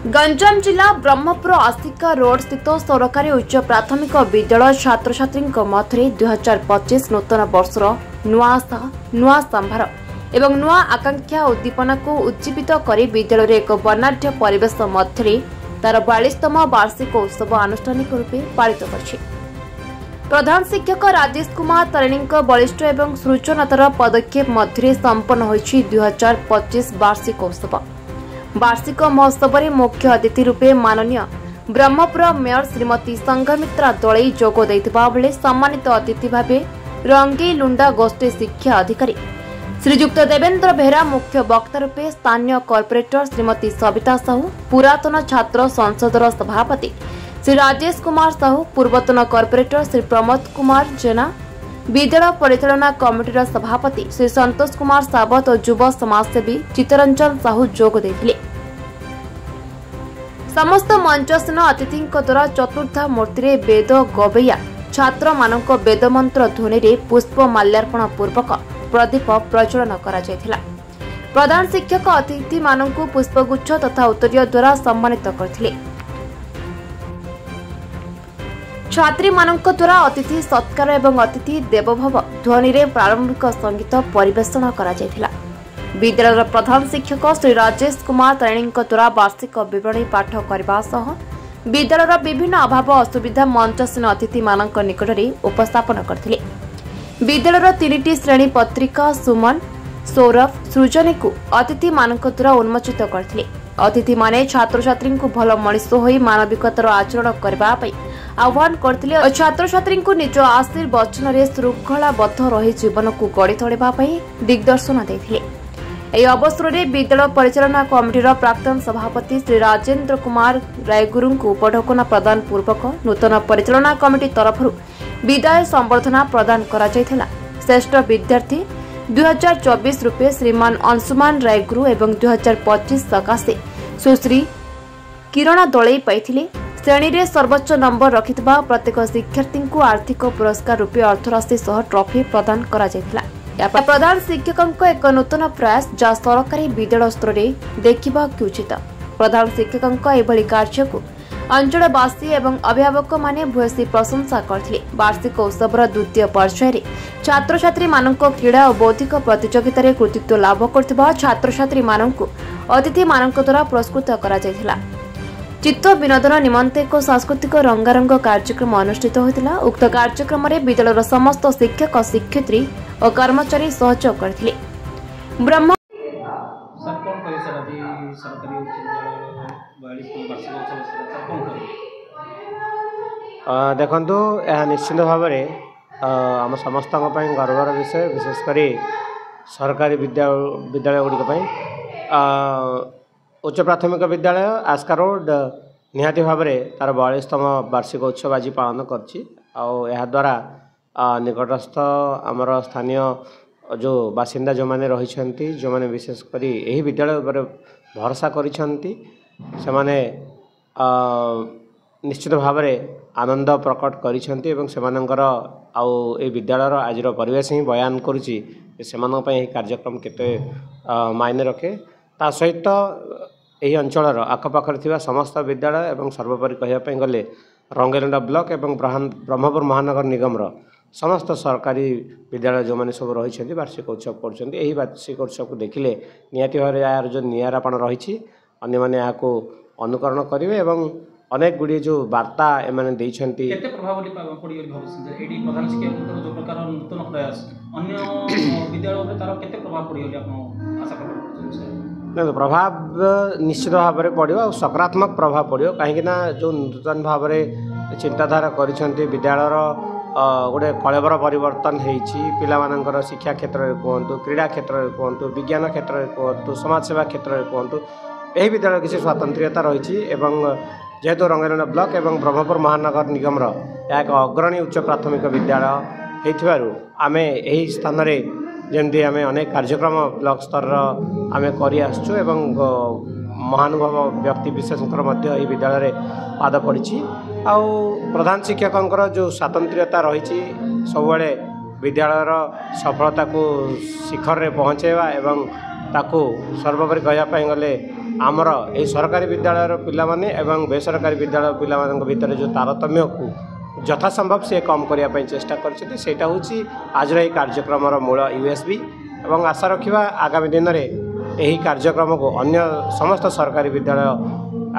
गंजाम जिला ब्रह्मपुर आसिका रोड स्थित सरकारी उच्च प्राथमिक विद्यालय छात्र छात्री मध्य 2025 नूतन वर्षर नुआ संभार एवं नुआ आकांक्षा उद्दीपना को उज्जीवित कर विद्यालय एक वर्णाढ्य परिवेश मध्य तार 42तम वार्षिक उत्सव आनुष्ठानिक रूपे पालित कर प्रधान शिक्षक राजेश कुमार तरेणी बलिष्ठ एवं सृजनतार पदक्षेप मध्य संपन्न होइछि 2025 वार्षिक उत्सव। वार्षिक महोत्सव में मुख्य अतिथि रूपे माननीय ब्रह्मपुर मेयर श्रीमती संघमित्रा दलई जोग देथिबा बेले सम्मानित अतिथि भावे रंगी लुंडा गोष्ठी शिक्षा अधिकारी श्रीजुक्त देवेंद्र बेहरा मुख्य वक्ता रूपे स्थानीय कॉर्पोरेटर श्रीमती सविता साहू पुरातन छात्र संसदर सभापति श्री राजेश कुमार साहू पूर्वतन कॉर्पोरेटर श्री प्रमोद कुमार जेना विद्यालय परिचालना कमिटीर सभापति श्री संतोष कुमार सावत और युव समाजसेवी चित्तरंजन साहू जोग देथिले। समस्त मंचस्थ अतिथि द्वारा चतुर्था मूर्ति वेद गवैया छात्र मानक वेद मंत्र ध्वनि रे पुष्प माल्यार्पण पूर्वक प्रदीप प्रज्वलन करा जायथिला। प्रधान शिक्षक अतिथि मानक पुष्पगुच्छ तथा उत्तरीय द्वारा सम्मानित करथिले। छात्री मानक द्वारा अतिथि सत्कार एवं अतिथि देवोभव ध्वनि रे प्रारंभिक संगीत परिवेषण करा जायथिला। विद्यालय प्रधान शिक्षक श्री राजेश कुमार तरेणी द्वारा वार्षिक विवरणी पाठ करने सह विद्यालय विभिन्न अभाव असुविधा मंचस्थ अतिथि मानक निकट में उपस्थापन करथिले। विद्यालय 3टी श्रेणी पत्रिका सुमन सौरभ सृजनी को अतिथि मानक द्वारा उन्मोचित करथिले। अतिथि माने छात्र छात्री को भल मनीष होई मानविकतार आचरण करने आह्वान करथिले और छात्र छात्री को निज आशीर्वचन रे श्रृंखलाबद्ध रही जीवन को गढ़ी तोड़िबा पई दिग्दर्शन देथिले। एही अवसर में विद्यालय परिचालना कमिटीर प्राक्तन सभापति श्री राजेंद्र कुमार रायगुरु को उपढौकना प्रदान पूर्वक नूतन परिचालना कमिटी तरफ विदाय संबर्धना प्रदान करा जायथिला। श्रेष्ठ विद्यार्थी 2024 रूपे श्रीमान अंशुमान रायगुरु एवं 2025 सकाशे सुश्री किरण दलई पाइथिले। श्रेणी रे सर्वोच्च नंबर रखिथिबा प्रत्येक शिक्षार्थी को आर्थिक पुरस्कार रूपे अर्थराशि सह ट्रॉफी प्रदान करा जायथिला। प्रधान शिक्षक एक नूतन प्रयास जहाँ सरकारी विद्यालय स्तर में देखा उचित। प्रधान शिक्षक एभली कार्य को अंचलवासी एवं अभिभावक माने भूयसी प्रशंसा करथिले। वार्षिक उत्सवर द्वितीय पर्याय छात्र छात्री मानक क्रीड़ा और बौद्धिक प्रतियोगिता रे कृतित्व लाभ करथिबा छात्र छात्री मानक अतिथि मानक द्वारा पुरस्कृत करा जायथिला। चित्त विनोदन निमंते एक सांस्कृतिक रंगारंग कार्यक्रम अनुष्ठित होता। उक्त कार्यक्रम में विद्यालय समस्त शिक्षक शिक्षयित्री और कर्मचारी सहयोग करथिले। ब्रह्म देखु यह निश्चित भाव आम समस्त गर्वर विषय विशेषकर सरकारी विद्यालय गुड़िक उच्च प्राथमिक विद्यालय आस्का रोड निहाती भाव तार 42तम वार्षिक उत्सव आज पालन करद्वारा निकटस्थ आमर स्थानीय जो बासिंदा जो मैंने रही जो मैंने विशेषकर यही विद्यालय पर भरोसा करिसेंती से माने निश्चित भाव आनंद प्रकट करिसेंती एवं सेमानंकर आउ ए विद्यालयर आज परिवेश ही बयान करुच्ची से कार्यक्रम केते मायने रखे ता सहित यही अंचल आखपाखर थिबा समस्त विद्यालय एवं सर्वोपरि कहिबापी गले रंगेलुंडा ब्लॉक एवं ब्रह्मपुर महानगर निगम समस्त सरकारी विद्यालय जो मैंने सब रही वार्षिक उत्सव कर वार्षिक उत्सव को देखिले निहाती भाव यार जो निरापण रही अन्य मैंने यहाँ अनुकरण करेंगे एवं अनेक गुड़ी जो वार्ता एमाने देइछंती केते प्रभाव पड़ी एडी प्रधान शिक्षक जो प्रकार नूतन प्रयास अन्य विद्यालय में तार केते प्रभाव पड़ी आपण आशा करछन। प्रभाव निश्चित भाव में पड़ो और सकारात्मक प्रभाव पड़ो कहीं जो नूतन भाव में चिंताधारा करिसेंती विद्यालयर गोटे कलेवर परिवर्तन होती शिक्षा क्षेत्र में कहतु क्रीड़ा क्षेत्र में कहतु विज्ञान क्षेत्र में कहतु समाजसेवा क्षेत्र में कहतु यही विद्यालय किसी स्वातंत्र्यता रही जेहेतु रंगेलुंडा ब्लॉक एवं ब्रह्मपुर महानगर निगम एक अग्रणी उच्च प्राथमिक विद्यालय होइथिबारु आमे एही स्थान रे जेमती आमे अनेक कार्यक्रम ब्लॉक स्तर आमे करि आसछु एवं महानुभव व्यक्ति विशेषकर मध्य एही विद्यालय रे पाद पड़िछि आ प्रधान शिक्षकंकर जो स्वातंत्र्यता रही सब विद्यालयर सफलता को शिखर रे पहुँचेवा एवं ताकू सर्वोपरि कहवाई गले आमर ए सरकारी विद्यालय पिलामाने एवं बेसरकारी विद्यालय पिलामानक भितर जो तारतम्य को यथासंभव से कम करने चेष्टा करटा हूँ आज ये कार्यक्रम मूल यूएसबी एवं आशा रखा आगामी दिन में यही कार्यक्रम को अन्य समस्त सरकारी विद्यालय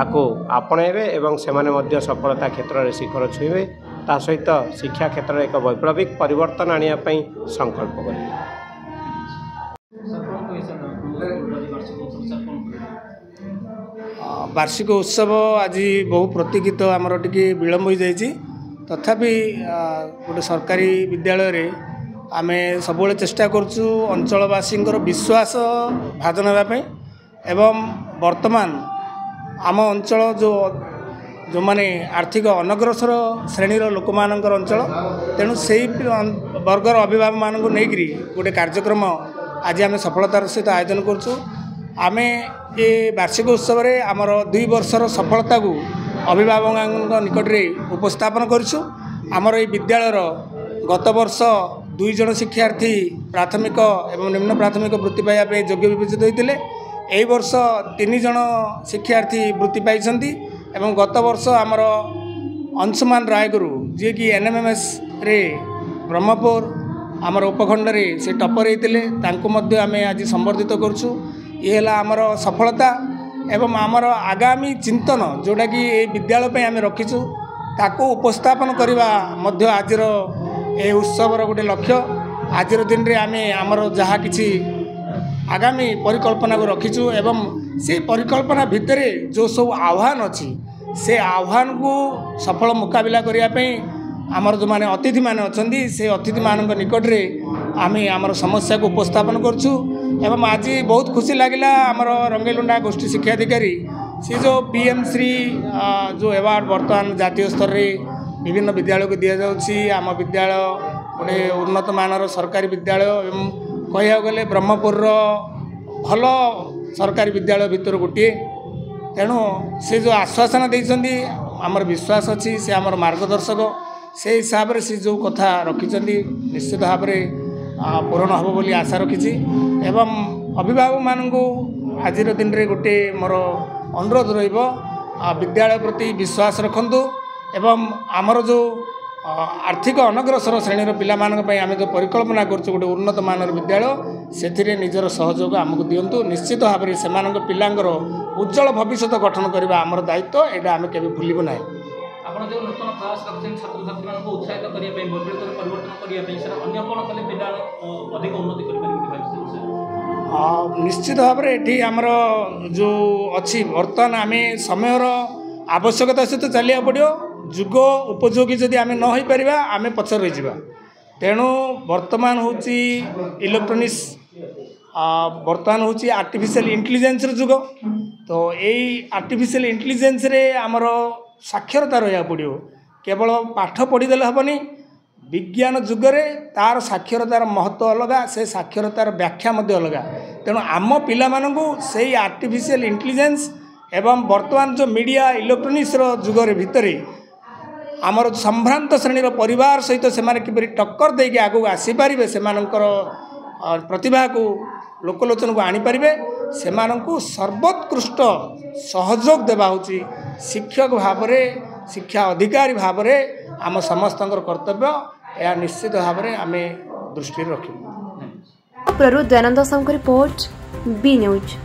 आपको आपणेबे एवं से सफलता क्षेत्र में शिखर छुईबे ता सहित शिक्षा क्षेत्र में एक वैप्लविक परिवर्तन आने संकल्प करेंगे। वार्षिक उत्सव आज बहु प्रतीक्षित आमर टी विलम्ब हो जाइए तथापि गोटे सरकारी विद्यालय रे आमे सब चेष्टा करछु अंचलवासी विश्वास भाजन होगापी एवं वर्तमान आम अंचल जो माने आर्थिक अनग्रसर श्रेणी लोक मानकर अंचल तेणु से वर्गर अभिभावक मान नहीं गोटे कार्यक्रम आज आम सफलतार सहित आयोजन करछु। आमे ये वार्षिक उत्सव रे आमर 2 वर्षर सफलता को अभिभावक निकट में उपस्थापन करूँ। आमर ये विद्यालयर गत वर्ष 2 जन शिक्षार्थी प्राथमिक एवं निम्न प्राथमिक वृत्ति पाइबा योग्य विवेचित होते यही वर्ष 3 जन शिक्षार्थी वृत्ति पाई एवं गत वर्ष आमर अंशुमान रायगुरु जी कि एनएमएमएस रे ब्रह्मपुर आमर उपखंड रे से टपर होते आम आज संबर्धित करूँ। ये आमर सफलता एवं आमर आगामी चिंतन जोटा कि विद्यालय पे आम रखीचु ताको उपस्थापन करवा मध्य आजर ए उत्सवर गोटे लक्ष्य। आज दिन में आम आमर जहाँ किसी आगामी परिकल्पना को रखीचु एवं से परिकल्पना भितर जो सब आह्वान अच्छी से आह्वान को सफल मुकाबला करने आमर जो माने अतिथि माने अछंती से अतिथि मानक निकट में आम आमर समस्या को उपस्थापन करछु। एवं आज बहुत खुशी लगिला आमर रंगेलुंडा गोष्ठी शिक्षाधिकारी से जो पीएम श्री जो अवार्ड बर्तमान जातीय स्तर में विभिन्न विद्यालय को दि जाउछि। आम विद्यालय गोटे उन्नत मानर सरकारी विद्यालय एवं कह गले ब्रह्मपुर भल सरकारी विद्यालय भितर गोटे तेणु से जो आश्वासन देइछन्ती आमर विश्वास अच्छी से आमर मार्गदर्शक से हिसाब से से जो कथा रखिंट निश्चित भाव में पूरण हम बोली आशा रखी एवं अभिभावक मानू आज दिन में गोटे मोर अनुरोध विद्यालय प्रति विश्वास रखु एवं आमर जो आर्थिक अनग्रसर श्रेणी पिला आम जो परिकल्पना करछु गोटे उन्नत मानर विद्यालय से निजर सहयोग आमको दिंतु। निश्चित भाव में से पिलांकर उज्जवल भविष्य गठन करने आमर दायित्व यहाँ आम के भूलु ना। आपण जो नूतन प्रयास रखते छात्र छात्री को उत्साहित करने वैप्लविक परिवर्तन करने अन्य कौन कले पिला अधिक उन्नति कर निश्चित भाव में ये आमर जो अच्छी बर्तमान आम समय आवश्यकता सहित चलिया पड़ो जुग उपयोगी जदि आम न हो पार आम पछर रही तेणु वर्तमान हूँ इलेक्ट्रोनिक्स वर्तमान हूँ आर्टिफिशियल इंटेलिजेंस जुग तो यही आर्टिफिशियल इंटेलिजेंस रे आमर साक्षरता रहा पड़ो केवल पाठ पढ़ीदे हेनी विज्ञान जुगरे तार साक्षरतार महत्व अलग से साक्षरतार व्याख्या अलग तेणु आम पिला से आर्टिफिशियल इंटेलिजेंस एवं वर्तमान जो मीडिया इलेक्ट्रोनिक्स जुगरे भितर आमर संभ्रांत श्रेणी परिवार सहित से किपरि टक्कर देके आगू आसीपारे से प्रतिभा को लोकलोचन को आनीपारे से सर्वोत्कृष्ट सहयोग देवा हूँ शिक्षक भाव में शिक्षा अधिकारी भाव में आम समस्त कर्तव्य यह निश्चित भाव में आम दृष्टि रखिबु। Dayanand Sahu report B news.